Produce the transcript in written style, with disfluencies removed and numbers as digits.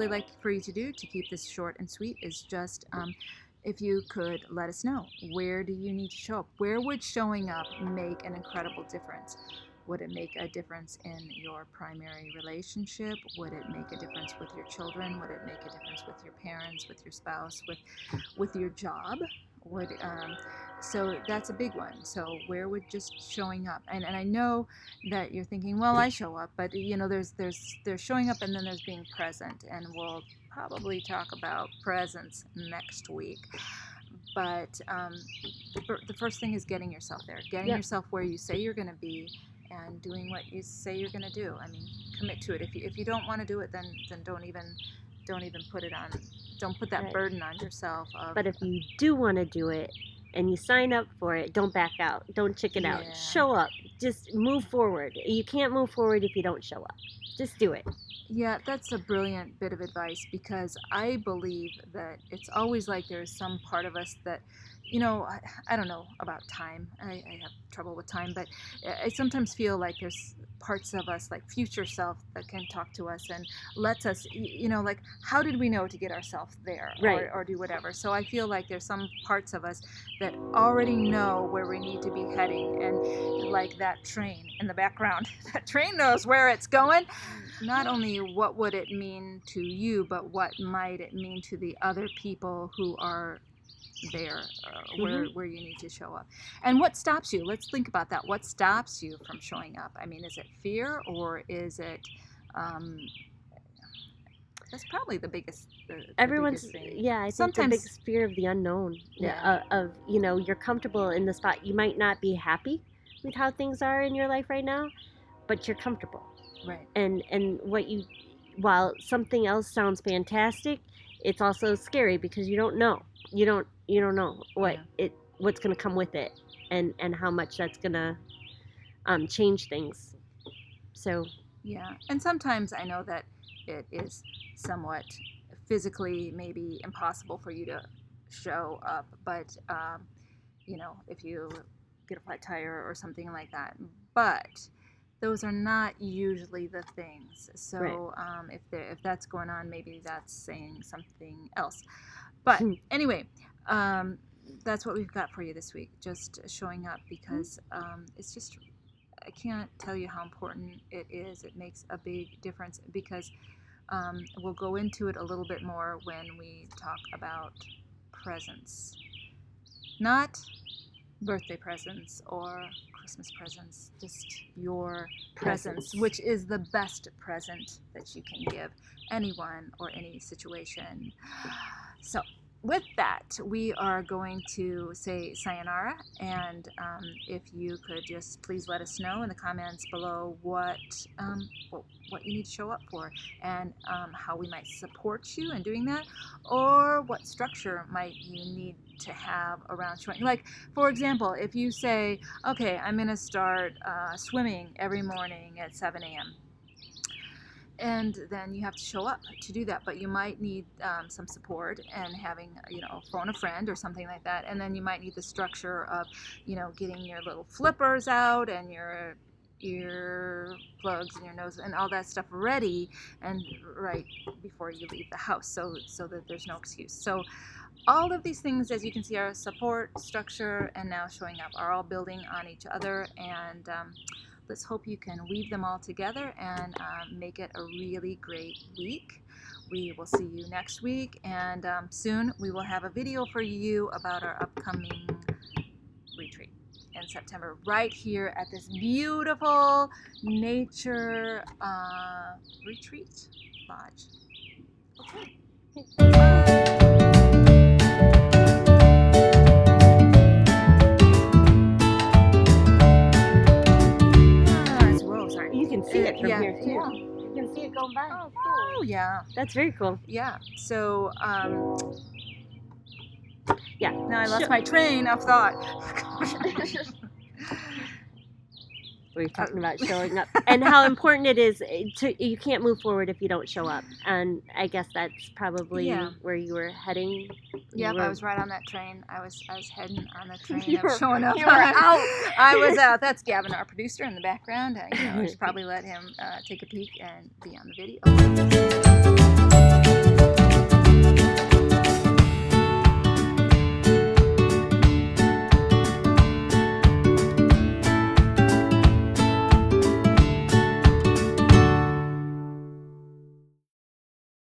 really like for you to do to keep this short and sweet is just if you could let us know, where do you need to show up? Where would showing up make an incredible difference? Would it make a difference in your primary relationship? Would it make a difference with your children? Would it make a difference with your parents, with your spouse, with your job? So that's a big one. So where would just showing up? And I know that you're thinking, well, I show up, but there's showing up, and then there's being present, and we'll probably talk about presence next week. But the first thing is getting yourself there, getting yourself where you say you're going to be, and doing what you say you're going to do. I mean, commit to it. If you don't want to do it, then don't even put it on. Don't put that burden on yourself. But if you do want to do it and you sign up for it, don't back out. Don't chicken out. Show up. Just move forward. You can't move forward if you don't show up. Just do it. Yeah, that's a brilliant bit of advice, because I believe that it's always like there's some part of us that, I don't know about time. I have trouble with time, but I sometimes feel like there's parts of us, like future self, that can talk to us and lets us, like, how did we know to get ourselves there, or do whatever. So I feel like there's some parts of us that already know where we need to be heading, and like that train in the background, that train knows where it's going. Not only what would it mean to you, but what might it mean to the other people who are there, where you need to show up. And what stops you? Let's think about that. What stops you from showing up? I mean, is it fear, or is it that's probably the biggest biggest thing. I think sometimes the biggest fear of the unknown. Of you're comfortable in the spot. You might not be happy with how things are in your life right now, but you're comfortable. Right. And while something else sounds fantastic, it's also scary, because you don't know. You don't know what's going to come with it, and how much that's going to change things. So and sometimes I know that it is somewhat physically maybe impossible for you to show up, but if you get a flat tire or something like that, but those are not usually the things. So if that's going on, maybe that's saying something else. But anyway, that's what we've got for you this week. Just showing up, because it's just, I can't tell you how important it is. It makes a big difference, because we'll go into it a little bit more when we talk about presents. Not birthday presents or Christmas presents, just your presence, which is the best present that you can give anyone or any situation. So with that, we are going to say sayonara, and if you could just please let us know in the comments below what you need to show up for, and how we might support you in doing that, or what structure might you need to have around showing. Like, for example, if you say, okay, I'm going to start swimming every morning at 7 a.m., and then you have to show up to do that, but you might need some support, and having, phone a friend or something like that. And then you might need the structure of, getting your little flippers out, and your ear plugs, and your nose, and all that stuff ready, and right before you leave the house, so that there's no excuse. So all of these things, as you can see, are support, structure, and now showing up, are all building on each other. And let's hope you can weave them all together and make it a really great week. We will see you next week, and soon we will have a video for you about our upcoming retreat in September, right here at this beautiful nature retreat lodge. Okay. Bye. See it from here too. Yeah. You can see it going by. Oh, cool. Oh, yeah. That's very cool. Yeah. So, Now I lost my train of thought. We were talking about showing up, and how important it is you can't move forward if you don't show up. And I guess that's probably where you were heading. Yep, I was right on that train. I was heading on the train of showing up. You were out. I was out. That's Gavin, our producer, in the background. I should probably let him take a peek and be on the video.